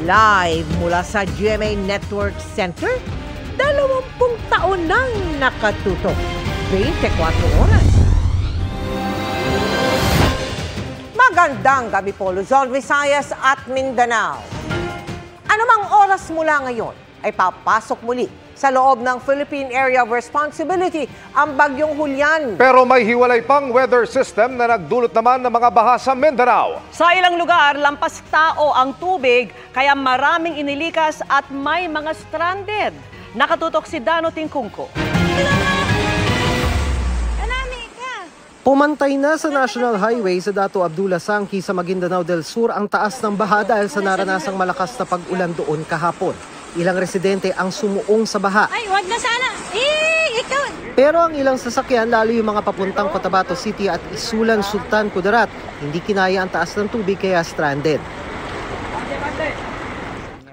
Live mula sa GMA Network Center, 20 taon nang nakatutok. 24 oras. Magandang gabi po, Luzon, Visayas at Mindanao. Anumang oras mula ngayon ay papasok muli sa loob ng Philippine Area of Responsibility ang Bagyong Julian. Pero may hiwalay pang weather system na nagdulot naman ng mga baha sa Mindanao. Sa ilang lugar, lampas tao ang tubig, kaya maraming inilikas at may mga stranded. Nakatutok si Dano Tingkungko. Pumantay na sa National Highway sa Dato Abdullah Sangki sa Maguindanao del Sur ang taas ng baha dahil sa naranasang malakas na pag-ulan doon kahapon. Ilang residente ang sumuong sa baha. Ay, wag na sana! Ikaw! Pero ang ilang sasakyan, lalo yung mga papuntang Cotabato City at Isulan, Sultan Kudarat, hindi kinaya ang taas ng tubig kaya stranded.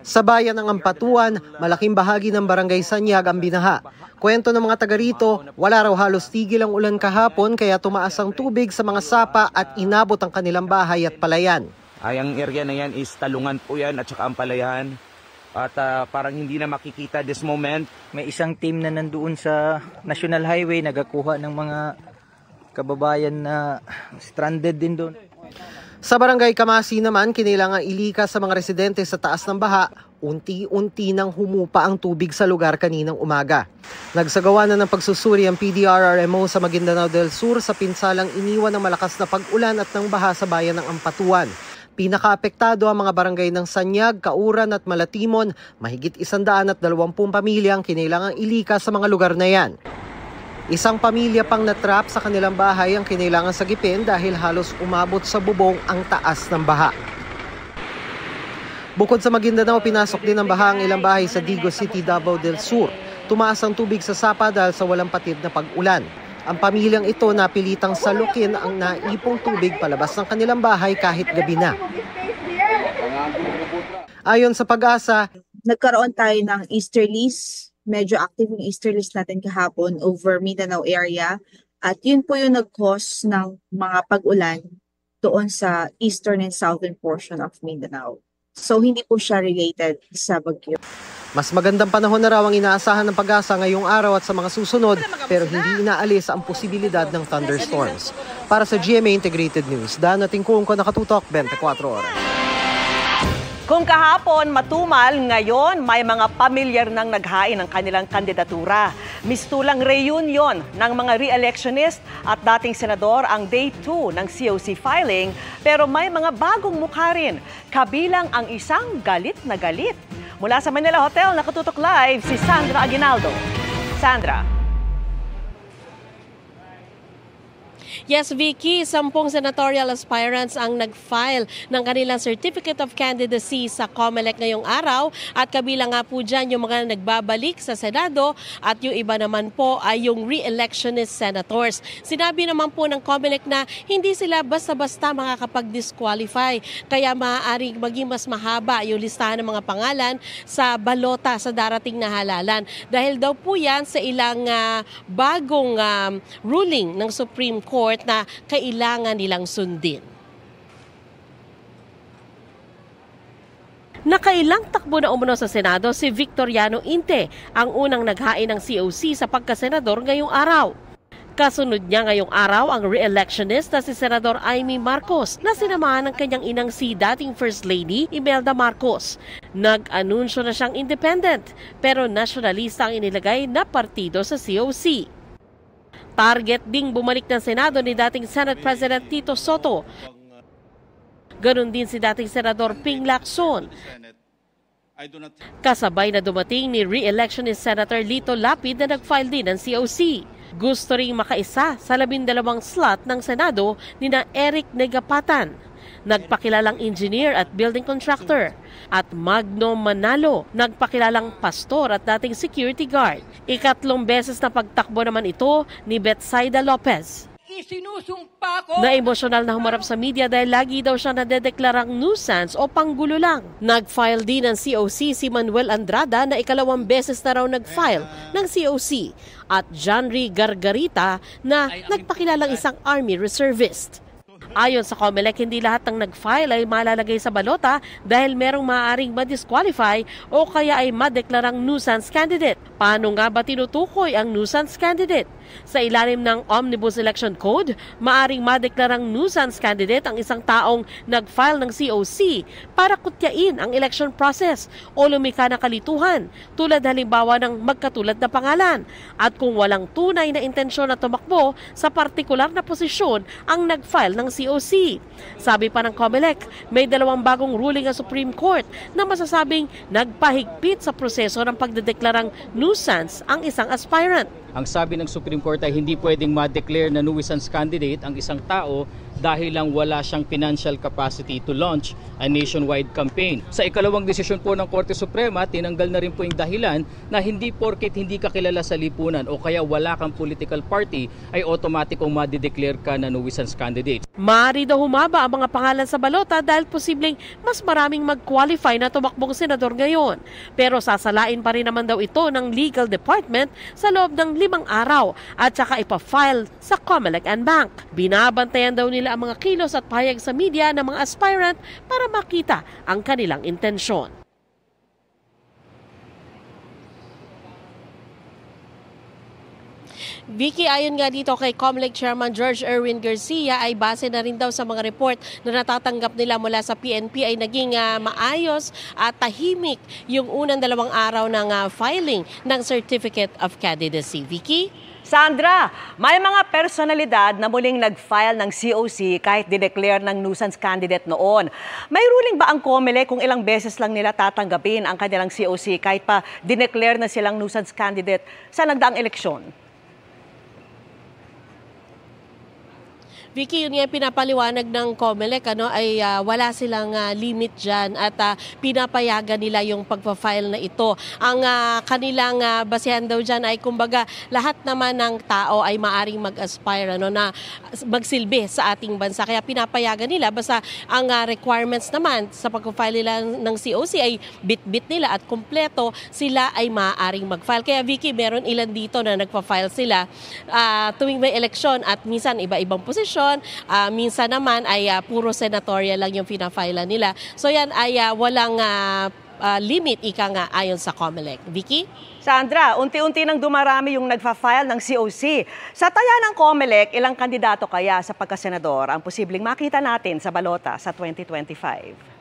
Sa bayan ng Ampatuan, malaking bahagi ng Barangay Sanyag ang binaha. Kwento ng mga taga rito, wala raw halos tigil ang ulan kahapon kaya tumaas ang tubig sa mga sapa at inabot ang kanilang bahay at palayan. Ay, ang area na yan is Talungan po yan at saka ang palayan. At parang hindi na makikita this moment. May isang team na nandoon sa National Highway nagakuha ng mga kababayan na stranded din doon. Sa Barangay Kamasi naman, kinailangan ilikas sa mga residente sa taas ng baha. Unti-unti nang humupa ang tubig sa lugar kaninang umaga. Nagsagawa na ng pagsusuri ang PDRRMO sa Maguindanao del Sur sa pinsalang iniwan ng malakas na pag-ulan at ng baha sa bayan ng Ampatuan. Pinakaapektado ang mga barangay ng Sanyag, Kauran at Malatimon. Mahigit 120 pamilyang kinailangang ilikas sa mga lugar na yan. Isang pamilya pang natrap sa kanilang bahay ang kinailangan sagipin dahil halos umabot sa bubong ang taas ng baha. Bukod sa Maguindanao, pinasok din ng baha ang ilang bahay sa Digos City, Davao del Sur. Tumaas ang tubig sa sapa dahil sa walang patid na pag-ulan. Ang pamilyang ito napilitang salukin ang naipong tubig palabas ng kanilang bahay kahit gabi na. Ayon sa Pag-asa, nagkaroon tayo ng easterlies. Medyo active yung easterlies natin kahapon over Mindanao area. At yun po yung nag-cause ng mga pag-ulan doon sa eastern and southern portion of Mindanao. So hindi po siya related sa bagyo. Mas magandang panahon na raw ang inaasahan ng Pag-asa ngayong araw at sa mga susunod, pero hindi inaalis ang posibilidad ng thunderstorms. Para sa GMA Integrated News, Dano Tingkungko, nakatutok 24 oras. Kung kahapon matumal, ngayon may mga pamilyar nang naghain ng kanilang kandidatura. Mistulang reunion ng mga re-electionist at dating senador ang day 2 ng COC filing, pero may mga bagong mukha rin, kabilang ang isang galit na galit. Mula sa Manila Hotel, nakatutok live si Sandra Aguinaldo. Sandra. Yes, Vicky, 10 senatorial aspirants ang nag-file ng kanilang Certificate of Candidacy sa COMELEC ngayong araw at kabilang nga po dyan yung mga nagbabalik sa Senado at yung iba naman po ay yung re-electionist senators. Sinabi naman po ng COMELEC na hindi sila basta-basta makakapag-disqualify kaya maaaring maging mas mahaba yung listahan ng mga pangalan sa balota sa darating na halalan. Dahil daw po yan sa ilang bagong ruling ng Supreme Court na kailangan nilang sundin. Nakailang takbo na umuno sa Senado si Victoriano Inte, ang unang naghain ng COC sa pagkasenador ngayong araw. Kasunod niya ngayong araw ang re-electionist na si Senador Amy Marcos na sinamahan ng kanyang inang si dating First Lady Imelda Marcos. Nag-anunsyo na siyang independent pero nationalista ang inilagay na partido sa COC. Target ding bumalik ng Senado ni dating Senate President Tito Soto. Ganon din si dating Senador Ping Lacson. Kasabay na dumating ni re-electionist Senator Lito Lapid na nag-file din ng COC. Gusto ring makaisa sa 12 slot ng Senado ni na Eric Negapatan, nagpakilalang engineer at building contractor, at Magno Manalo, nagpakilalang pastor at dating security guard. Ikatlong beses na pagtakbo naman ito ni Betsaida Lopez. Na-emosyonal na humarap sa media dahil lagi daw siya nadedeklarang nuisance o panggulo lang. Nag-file din ng COC si Manuel Andrada na ikalawang beses na raw nag-file ng COC at Janry Gargarita na nagpakilalang isang Army reservist. Ayon sa COMELEC, hindi lahat ng nag-file ay malalagay sa balota dahil merong maaaring ma-disqualify o kaya ay madeklarang nuisance candidate. Paano nga ba tinutukoy ang nuisance candidate? Sa ilalim ng Omnibus Election Code, maaring madeklarang nuisance candidate ang isang taong nag-file ng COC para kutyain ang election process o lumika ng kalituhan, tulad halimbawa ng magkatulad na pangalan, at kung walang tunay na intensyon na tumakbo sa partikular na posisyon ang nag-file ng COC. Sabi pa ng COMELEC, may 2 bagong ruling ang Supreme Court na masasabing nagpahigpit sa proseso ng pagdedeklarang nuisance ang isang aspirant. Ang sabi ng Supreme Court ay hindi pwedeng ma-declare na nuisance candidate ang isang tao dahil lang wala siyang financial capacity to launch a nationwide campaign. Sa ikalawang desisyon po ng Korte Suprema, tinanggal na rin po yung dahilan na hindi porket hindi ka kilala sa lipunan o kaya wala kang political party ay automatikong ma-declare ka na nuisance candidate. Maaari daw humaba ang mga pangalan sa balota dahil posibleng mas maraming mag-qualify na tumakbong senador ngayon. Pero sasalain pa rin naman daw ito ng Legal Department sa loob ng 5 araw at saka ipa-file sa COMELEC and Bank. Binabantayan daw nila ang mga kilos at pahayag sa media ng mga aspirant para makita ang kanilang intensyon. Vicky, ayon nga dito kay COMELEC Chairman George Erwin Garcia, ay base na rin daw sa mga report na natatanggap nila mula sa PNP ay naging maayos at tahimik yung unang 2 araw ng filing ng Certificate of Candidacy. Vicky? Sandra, may mga personalidad na muling nag-file ng COC kahit dineclare ng nuisance candidate noon. May ruling ba ang COMELEC kung ilang beses lang nila tatanggapin ang kanilang COC kahit pa dineclare na silang nuisance candidate sa nagdaang eleksyon? Vicky, yun nga pinapaliwanag ng COMELEC, ay wala silang limit dyan at pinapayagan nila yung pagpa-file na ito. Ang kanilang basehan daw dyan ay kumbaga lahat naman ng tao ay maaring mag-aspire na magsilbi sa ating bansa. Kaya pinapayagan nila basta ang requirements naman sa pagpa-file nila ng COC ay bit-bit nila at kumpleto, sila ay maaaring mag-file. Kaya Vicky, meron ilan dito na nagpa-file sila tuwing may eleksyon at minsan iba-ibang posisyon. Minsan naman ay puro senatorial lang yung pina-file nila. So yan ay walang limit ika nga ayon sa COMELEC. Vicky? Sandra, unti-unti nang dumarami yung nagfa-file ng COC. Sa taya ng COMELEC, ilang kandidato kaya sa pagkasenador ang posibleng makita natin sa balota sa 2025?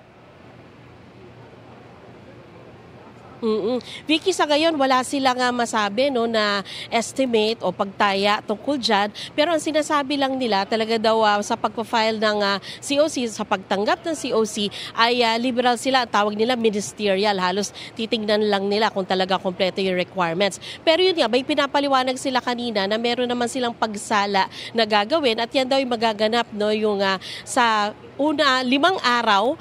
Vicky, sa ngayon wala silang masabi na estimate o pagtaya tungkol dyan. Pero ang sinasabi lang nila talaga daw sa pagpa-file ng COC, sa pagtanggap ng COC ay liberal sila. Tawag nila ministerial. Halos titingnan lang nila kung talaga kompleto yung requirements. Pero yun nga, may pinapaliwanag sila kanina na meron naman silang pagsala na gagawin at yan daw yung magaganap yung sa 5 araw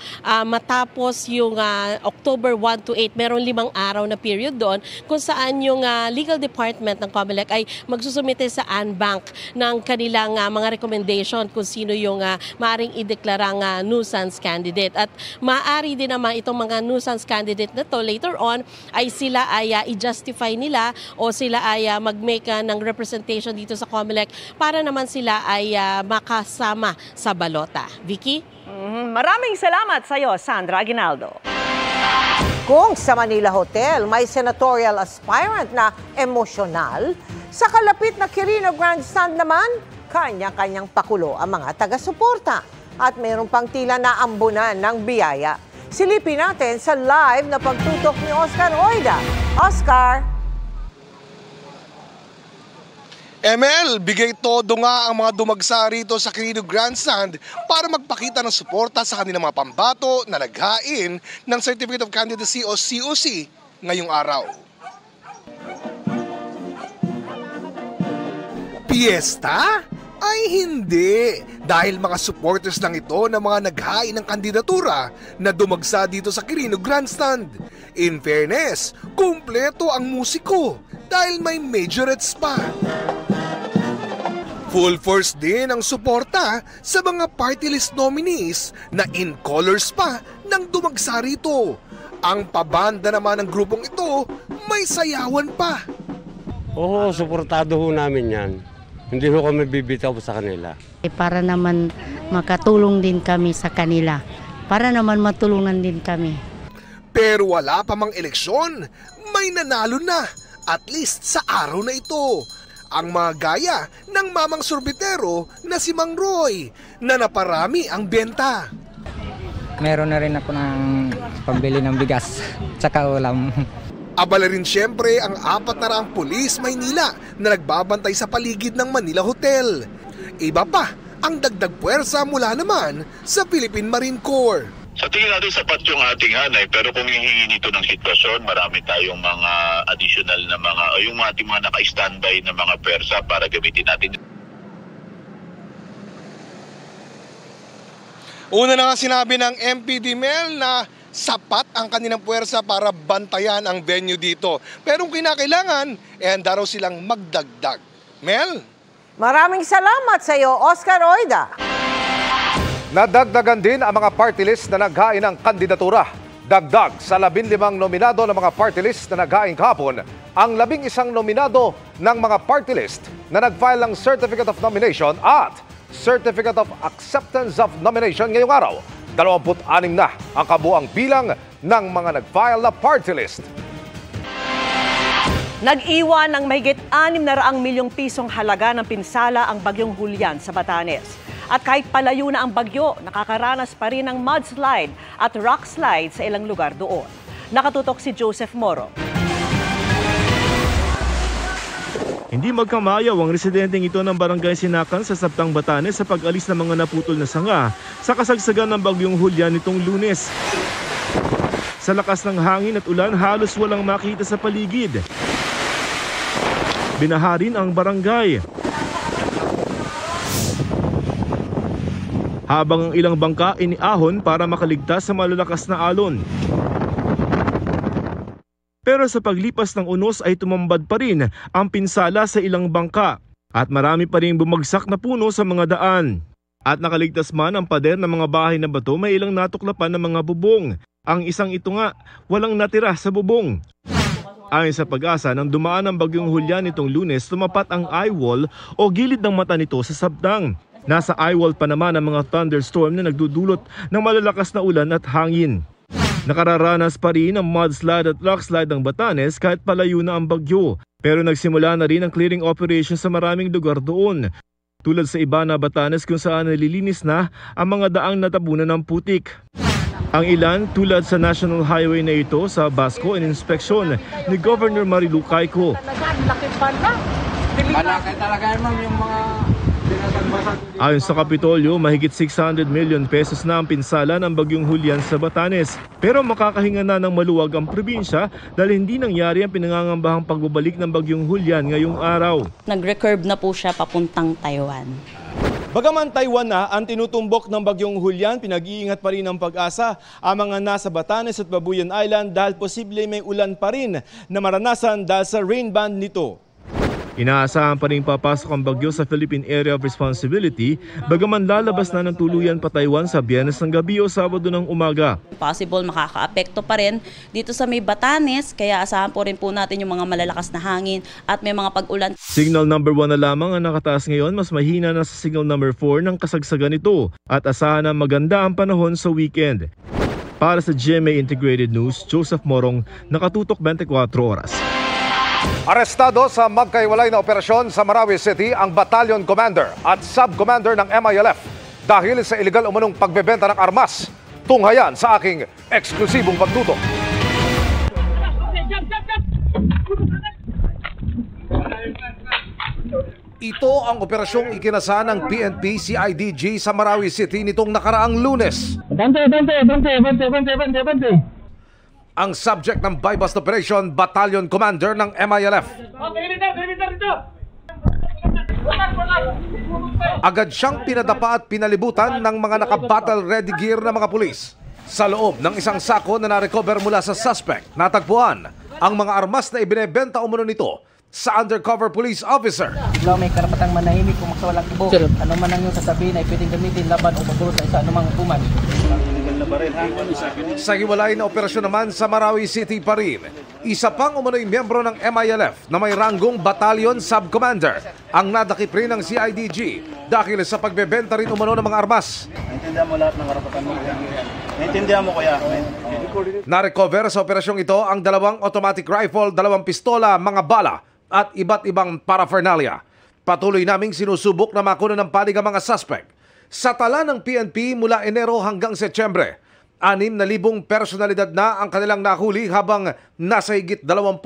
matapos yung October 1 to 8, meron 5 araw na period doon kung saan yung legal department ng COMELEC ay magsusumite sa ANBank ng kanilang mga recommendation kung sino yung maaring ideklarang nuisance candidate. At maaari din naman itong mga nuisance candidate na to later on ay sila ay i-justify nila o sila ay mag-make ng representation dito sa COMELEC para naman sila ay makasama sa balota. Vicky? Maraming salamat sa iyo, Sandra Aguinaldo. Kung sa Manila Hotel may senatorial aspirant na emosyonal, sa kalapit na Quirino Grandstand naman, kanya-kanyang pakulo ang mga taga-suporta. At mayroon pang tila na ambunan ng biyaya. Silipin natin sa live na pagtutok ni Oscar Oida. Oscar! ML, bigay todo nga ang mga dumagsa rito sa Quirino Grandstand para magpakita ng suporta sa kanilang mga pambato na naghain ng Certificate of Candidacy o COC ngayong araw. Piyesta? Ay hindi, dahil mga supporters lang ito ng mga naghain ng kandidatura na dumagsa dito sa Quirino Grandstand. In fairness, kumpleto ang musiko dahil may majorettes pa. Full force din ang suporta sa mga party list nominees na in colors pa nang dumagsa rito. Ang pabanda naman ng grupong ito, may sayawan pa. Oo, suportado ho namin yan. Hindi ho kami bibitaw sa kanila. Para naman makatulong din kami sa kanila. Para naman matulungan din kami. Pero wala pa mang eleksyon, may nanalo na, at least sa araw na ito. Ang mga gaya ng mamang sorbetero na si Mang Roy, na naparami ang benta. Meron na rin ako ng pambili ng bigas, tsaka ulam. Abala rin siyempre ang 400 pulis Maynila na nagbabantay sa paligid ng Manila Hotel. Iba pa ang dagdag puwersa mula naman sa Philippine Marine Corps. Sa tingin natin sapat yung ating hanay, pero kung hihingi nito ng sitwasyon, marami tayong mga additional na yung ating mga naka-standby na mga pwersa para gamitin natin. Una na nga sinabi ng MPD Mel na sapat ang kanilang puwersa para bantayan ang venue dito. Pero kung kinakailangan, handa raw silang magdagdag. Mel? Maraming salamat sa iyo, Oscar Oida. Nadagdagan din ang mga party list na naghain ng kandidatura. Dagdag sa 15 nominado ng mga party list na naghain kahapon, ang 11 nominado ng mga party list na nag-file ng Certificate of Nomination at Certificate of Acceptance of Nomination ngayong araw. 26 na ang kabuang bilang ng mga nag-file na party list. Nag-iwan ng mahigit 600 milyong pisong halaga ng pinsala ang bagyong Julian sa Batanes. At kahit palayo na ang bagyo, nakakaranas pa rin ng mudslide at rockslide sa ilang lugar doon. Nakatutok si Joseph Moro. Hindi magkamayaw ang residenteng ito ng Barangay Sinakan sa Sabtang Batanes sa pag-alis ng mga naputol na sanga sa kasagsagan ng bagyong Julian nitong Lunes. Sa lakas ng hangin at ulan, halos walang makita sa paligid. Binaha rin ang barangay. Habang ang ilang bangka iniahon para makaligtas sa malalakas na alon. Pero sa paglipas ng unos ay tumambad pa rin ang pinsala sa ilang bangka at marami pa rin bumagsak na puno sa mga daan. At nakaligtas man ang pader ng mga bahay na bato, may ilang natuklapan ng mga bubong. Ang isang ito nga, walang natira sa bubong. Ayon sa Pag-asa, nang dumaan ang bagyong Julian nitong Lunes, tumapat ang eyewall o gilid ng mata nito sa Sabtang. Nasa eyewall pa naman ang mga thunderstorm na nagdudulot ng malalakas na ulan at hangin. Nakararanas pa rin ang mudslide at rockslide ng Batanes kahit palayo na ang bagyo. Pero nagsimula na rin ang clearing operation sa maraming lugar doon. Tulad sa Ibana, Batanes kung saan nalilinis na ang mga daang natabunan ng putik. Ang ilan tulad sa National Highway na ito sa Basco in inspeksyon ni Governor Marilu Cayco. Malaki talaga yung mga Ayon sa Kapitolyo, mahigit 600 million pesos na ang pinsala ng bagyong Julian sa Batanes. Pero makakahinga na ng maluwag ang probinsya dahil hindi nangyari ang pinangangambahang pagbabalik ng bagyong Julian ngayong araw. Nag-recurve na po siya papuntang Taiwan. Bagaman Taiwan na ang tinutumbok ng bagyong Julian, pinag-iingat pa rin ng Pag-asa ang mga nasa Batanes at Babuyan Island dahil posible may ulan pa rin na maranasan dahil sa rain band nito. Inaasahan pa rin papasok ang bagyo sa Philippine Area of Responsibility, bagaman lalabas na ng tuluyan pa Taiwan sa Biyernes ng gabi o Sabado ng umaga. Possible makaka-apekto pa rin dito sa may Batanes, kaya asahan po rin po natin yung mga malalakas na hangin at may mga pag-ulan. Signal number 1 na lamang ang nakataas ngayon, mas mahina na sa signal number 4 ng kasagsagan ito at asahan na maganda ang panahon sa weekend. Para sa GMA Integrated News, Joseph Morong, nakatutok 24 oras. Arestado sa magkaiwalay na operasyon sa Marawi City ang Battalion Commander at Sub-Commander ng MILF dahil sa illegal umunong pagbebenta ng armas. Tunghayan sa aking eksklusibong pagtutok. Ito ang operasyong ikinasa ng PNP CIDG sa Marawi City nitong nakaraang Lunes. Bante. Ang subject ng buy-bust operation, Battalion Commander ng MILF. Agad siyang pinadapa at pinalibutan ng mga naka-battle ready gear na mga pulis. Sa loob ng isang sako na na-recover mula sa suspect, natagpuan ang mga armas na ibinebenta umano nito sa undercover police officer. Ikaw may karapatang manahimik kung makawalang ibo. Ano man ang iyong sasabihin ay pwedeng gamitin laban o pagduro sa isa anumang hukuman. Sa hiwalay na operasyon naman sa Marawi City pa rin, isa pang umunoy miyembro ng MILF na may ranggong Battalion Subcommander ang nadakip rin ng CIDG dahil sa pagbebenta rin umano ng mga armas. Naintindihan mo lahat ng karapatan mo. Naintindihan mo kuya. Na-recover sa operasyong ito ang 2 automatic rifle, 2 pistola, mga bala at iba't ibang paraphernalia. Patuloy naming sinusubok na makuha ng panig ang mga suspect. Sa tala ng PNP mula Enero hanggang Setyembre, 6,000 personalidad na ang kanilang nahuli habang nasa higit 20,000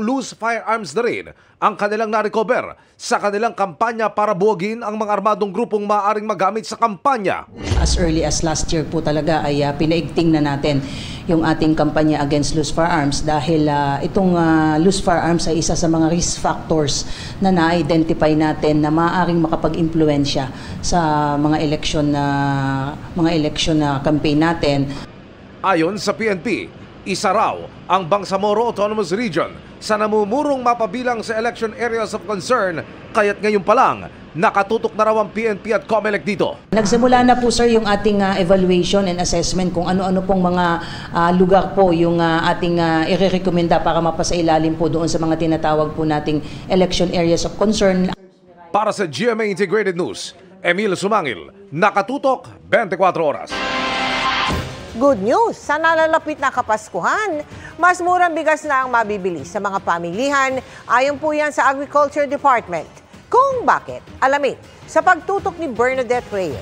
loose firearms na rin ang kanilang na-recover sa kanilang kampanya para buwagin ang mga armadong grupong maaaring magamit sa kampanya. As early as last year po talaga ay pinaigting na natin yung ating kampanya against loose firearms dahil itong loose firearms ay isa sa mga risk factors na na-identify natin na maaaring makapag-impluensya sa mga election na campaign natin. Ayon sa PNP, isa raw ang Bangsamoro Autonomous Region sa namumurong mapabilang sa election areas of concern, kaya't ngayon pa lang nakatutok na raw ang PNP at COMELEC dito. Nagsimula na po sir yung ating evaluation and assessment kung ano-ano pong mga lugar po yung ating irerekomenda para mapasailalim po doon sa mga tinatawag po nating election areas of concern. Para sa GMA Integrated News, Emil Sumangil, nakatutok 24 oras. Good news, sa nalalapit na Kapaskuhan, mas murang bigas na ang mabibili sa mga pamilihan. Ayon po yan sa Agriculture Department. Kung bakit, alamin sa pagtutok ni Bernadette Reyes.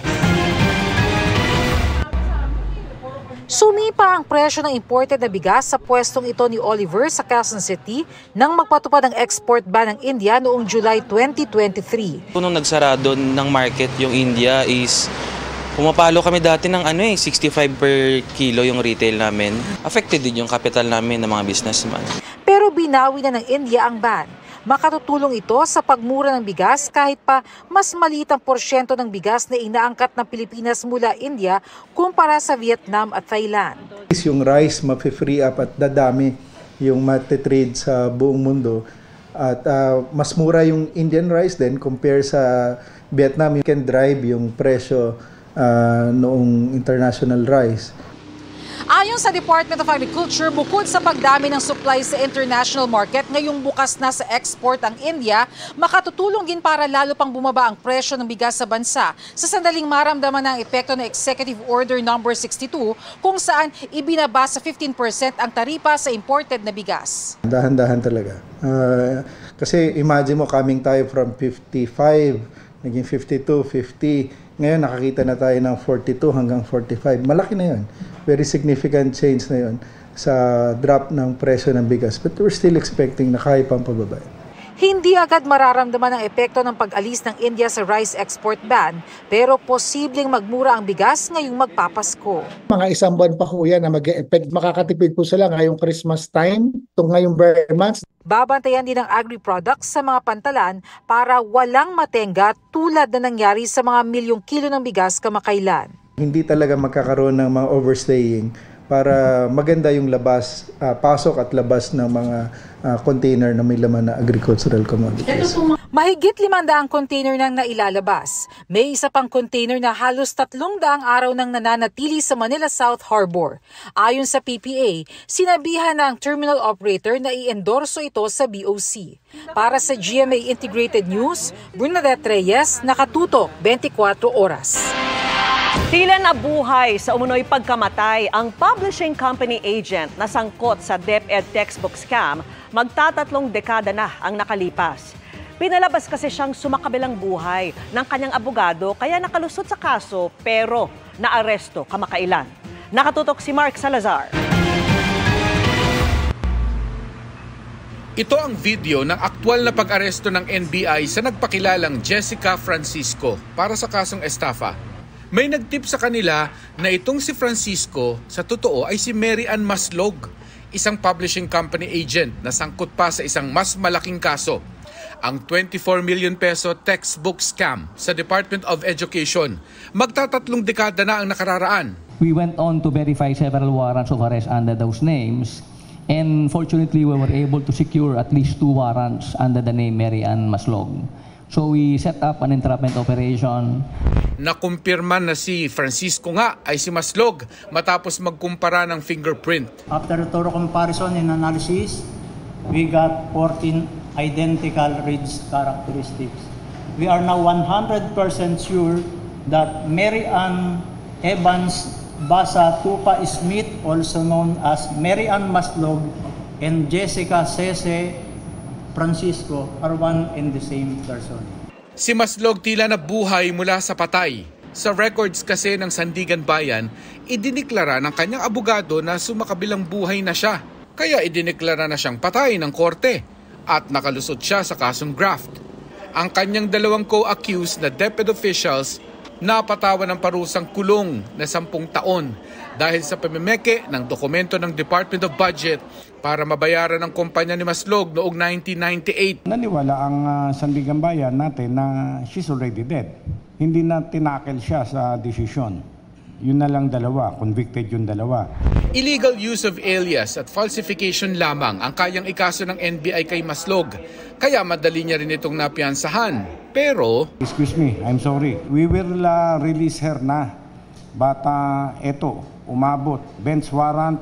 Sumipa ang presyo ng imported na bigas sa pwestong ito ni Oliver sa Quezon City nang magpatupad ng export ban ng India noong July 2023. Nung nagsarado ng market yung India is pumapalo kami dati ng 65 per kilo yung retail namin. Affected din yung capital namin ng mga businessman. Pero binawi na ng India ang ban. Makatutulong ito sa pagmura ng bigas kahit pa mas maliit ang porsyento ng bigas na inaangkat ng Pilipinas mula India kumpara sa Vietnam at Thailand. Yung rice mapi-free up at dadami yung matitrade sa buong mundo. At mas mura yung Indian rice din compare sa Vietnam. You can drive yung presyo noong international rice. Ayon sa Department of Agriculture, bukod sa pagdami ng supply sa international market, ngayong bukas na sa export ang India, makatutulong din para lalo pang bumaba ang presyo ng bigas sa bansa sa sandaling maramdaman ng epekto ng Executive Order No. 62 kung saan ibinaba sa 15% ang taripa sa imported na bigas. Dahan-dahan talaga. Kasi imagine mo, coming tayo from 55, naging 52, 50, ngayon nakakita na tayo ng 42 hanggang 45. Malaki na yun. Very significant change na yun sa drop ng presyo ng bigas. But we're still expecting na kaya pang pababa. Hindi agad mararamdaman ang epekto ng pag-alis ng India sa rice export ban, pero posibleng magmura ang bigas ngayong magpapasko. Mga isang buwan pa ho yan na mag-e-effect. Makakatipid po sila ngayong Christmas time, itong ngayong bare months. Babantayan din ang agri-products sa mga pantalan para walang matenga tulad na nangyari sa mga milyong kilo ng bigas kamakailan. Hindi talaga magkakaroon ng mga overstaying para maganda yung labas, pasok at labas ng mga container na may laman na agricultural commodities. Mahigit 500 container nang nailalabas. May isa pang container na halos 300 araw nang nananatili sa Manila South Harbor. Ayon sa PPA, sinabihan na ang terminal operator na i-endorso ito sa BOC. Para sa GMA Integrated News, Bernadette Reyes, nakatutok 24 oras. Tila nabuhay sa umunoy pagkamatay ang publishing company agent na sangkot sa DepEd textbook scam, magtatatlong dekada na ang nakalipas. Pinalabas kasi siyang sumakabilang buhay ng kanyang abogado kaya nakalusot sa kaso pero naaresto kamakailan. Nakatutok si Mark Salazar. Ito ang video ng aktwal na pag-aresto ng NBI sa nagpakilalang Jessica Francisco para sa kasong estafa. May nagtip sa kanila na itong si Francisco sa totoo ay si Mary Ann Maslog, isang publishing company agent na sangkot pa sa isang mas malaking kaso, ang 24 million peso textbook scam sa Department of Education. Magtatatlong dekada na ang nakararaan. We went on to verify several warrants of arrest under those names, and fortunately we were able to secure at least 2 warrants under the name Mary Ann Maslog. So we set up an entrapment operation. Nakumpirma na si Francisco nga ay si Maslog matapos magkumpara ng fingerprint. After a thorough comparison and analysis, we got 14 identical ridge characteristics. We are now 100% sure that Mary Ann Evans Basa Tupa Smith, also known as Mary Ann Maslog, and Jessica Cese Francisco are one and the same person. Si Maslog tila na buhay mula sa patay. Sa records kasi ng Sandigan Bayan, idiniklara ng kanyang abogado na sumakabilang buhay na siya. Kaya idiniklara na siyang patay ng korte at nakalusot siya sa kasong graft. Ang kanyang dalawang co-accused na DepEd officials napatawan ng parusang kulong na 10 taon dahil sa pamimeke ng dokumento ng Department of Budget para mabayaran ng kumpanya ni Maslog noong 1998. Naniwala ang Sandigan Bayan natin na she's already dead. Hindi na tinakel siya sa desisyon. Yun na lang dalawa, convicted yung dalawa. Illegal use of alias at falsification lamang ang kayang ikaso ng NBI kay Maslog. Kaya madali niya rin itong napiansahan. Pero... Excuse me, I'm sorry. We will release her na. But eto, umabot. Bench warrant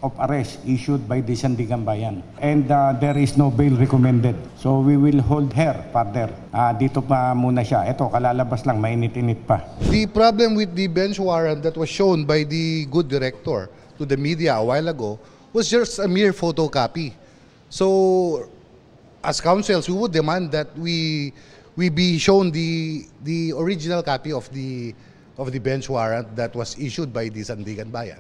of arrest issued by the Sandigan Bayan. And there is no bail recommended. So we will hold her further. Dito pa muna siya. Eto, kalalabas lang, mainit-init pa. The problem with the bench warrant that was shown by the good director to the media a while ago was just a mere photocopy. So, as counsels, we would demand that we be shown the original copy of the bench warrant that was issued by the Sandigan Bayan.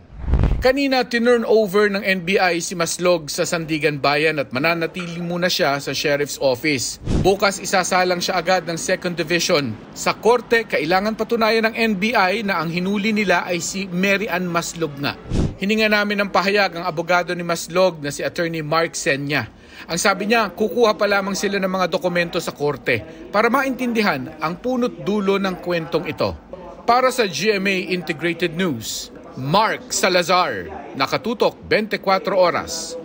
Kanina tinurn over ng NBI si Maslog sa Sandigan Bayan at mananatili muna siya sa Sheriff's Office. Bukas isasalang siya agad ng 2nd Division. Sa korte, kailangan patunayan ng NBI na ang hinuli nila ay si Mary Ann Maslog nga. Hininga namin ng pahayag ang abogado ni Maslog na si Attorney Mark Senya. Ang sabi niya, kukuha pa lamang sila ng mga dokumento sa korte para maintindihan ang punot dulo ng kwentong ito. Para sa GMA Integrated News, Mark Salazar, nakatutok 24 oras.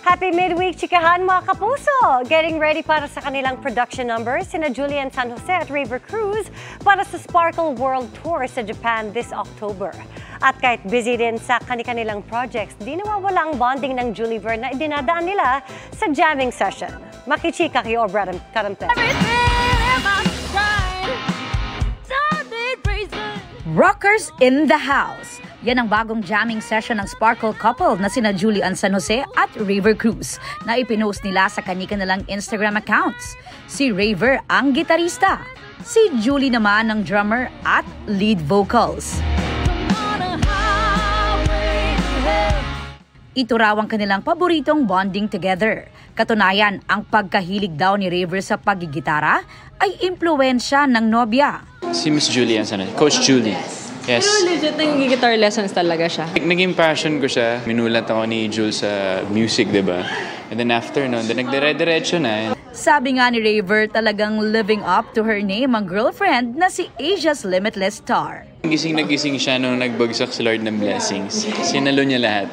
Happy midweek, chikahan mga kapuso! Getting ready para sa kanilang production numbers, sina Julian San Jose at Raver Cruz para sa Sparkle World Tour sa Japan this October. At kahit busy din sa kanilang projects, di nawawala ang bonding ng Juliver na idinadaan nila sa jamming session. Makichika kayo, Brad Karamte. Rockers in the House. Yan ang bagong jamming session ng Sparkle couple na sina Julian San Jose at Raver Cruz na ipinost nila sa kanilang Instagram accounts. Si Raver ang gitarista, si Julie naman ang drummer at lead vocals. Ito raw ang kanilang paboritong bonding together. Katunayan, ang pagkahilig daw ni Raver sa paggigitara ay impluwensya ng nobya. Si Miss Julie, Coach Julie. Yes. Pero legit nag-guitar lessons talaga siya. Naging passion ko siya. Minulat ako ni Jules sa music, diba? And then after nun, nagdire-diretso na. Sabi nga ni Raver, talagang living up to her name ang girlfriend na si Asia's Limitless Star. Gising na gising siya nung nagbagsak sa Lord ng blessings. Sinalo niya lahat.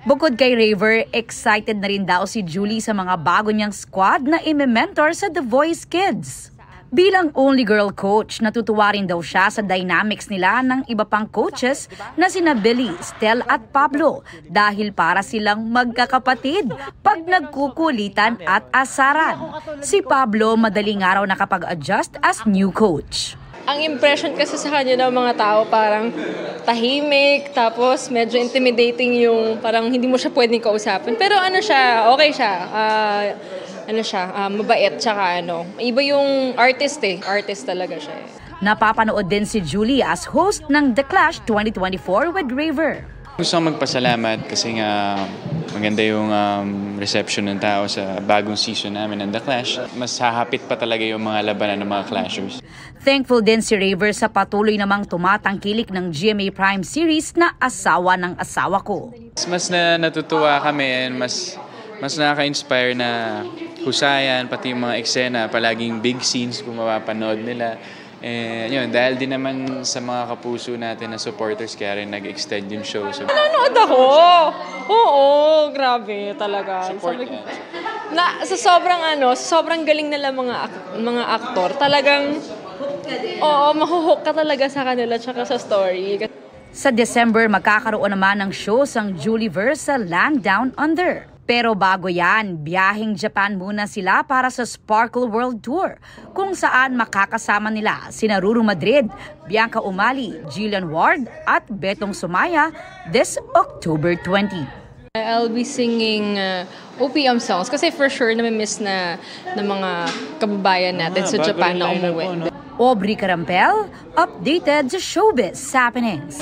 Bukod kay Raver, excited na rin daw si Julie sa mga bago niyang squad na ime-mentor sa The Voice Kids. Bilang only girl coach, natutuwa rin daw siya sa dynamics nila ng iba pang coaches na sina Billy, Stel at Pablo dahil para silang magkakapatid pag nagkukulitan at asaran. Si Pablo madaling araw nakapag-adjust as new coach. Ang impression kasi sa kanya ng mga tao parang tahimik, tapos medyo intimidating yung parang hindi mo siya pwedeng kausapin. Pero ano siya, okay siya. Mabait, tsaka iba yung artist Artist talaga siya. Napapanood din si Julie as host ng The Clash 2024 with Raver. Gusto kong magpasalamat kasi nga maganda yung reception ng tao sa bagong season namin ng The Clash. Mas hahapit pa talaga yung mga labanan ng mga Clashers. Thankful din si Raver sa patuloy namang tumatangkilik ng GMA Prime series na Asawa ng Asawa Ko. Mas natutuwa kami, mas nakaka-inspire na husayan, pati yung mga eksena, palaging big scenes kung mapapanood nila. Yun, dahil din naman sa mga kapuso natin na supporters, kaya rin nag-extend yung show. So, nanonood ako! Oo, grabe talaga. Support sa sobrang galing nila mga aktor, talagang mahuhook ka talaga sa kanila tsaka sa story. Sa December, magkakaroon naman ng shows ang Juliverse sa Land Down Under. Pero bago yan, biyaheng Japan muna sila para sa Sparkle World Tour, kung saan makakasama nila sina Ruru Madrid, Bianca Umali, Jillian Ward at Betong Sumaya this October 20. I'll be singing OPM songs kasi for sure namimiss na mga kababayan natin sa Japan na umuwi. Aubrey Carampel, updated sa Showbiz Happenings.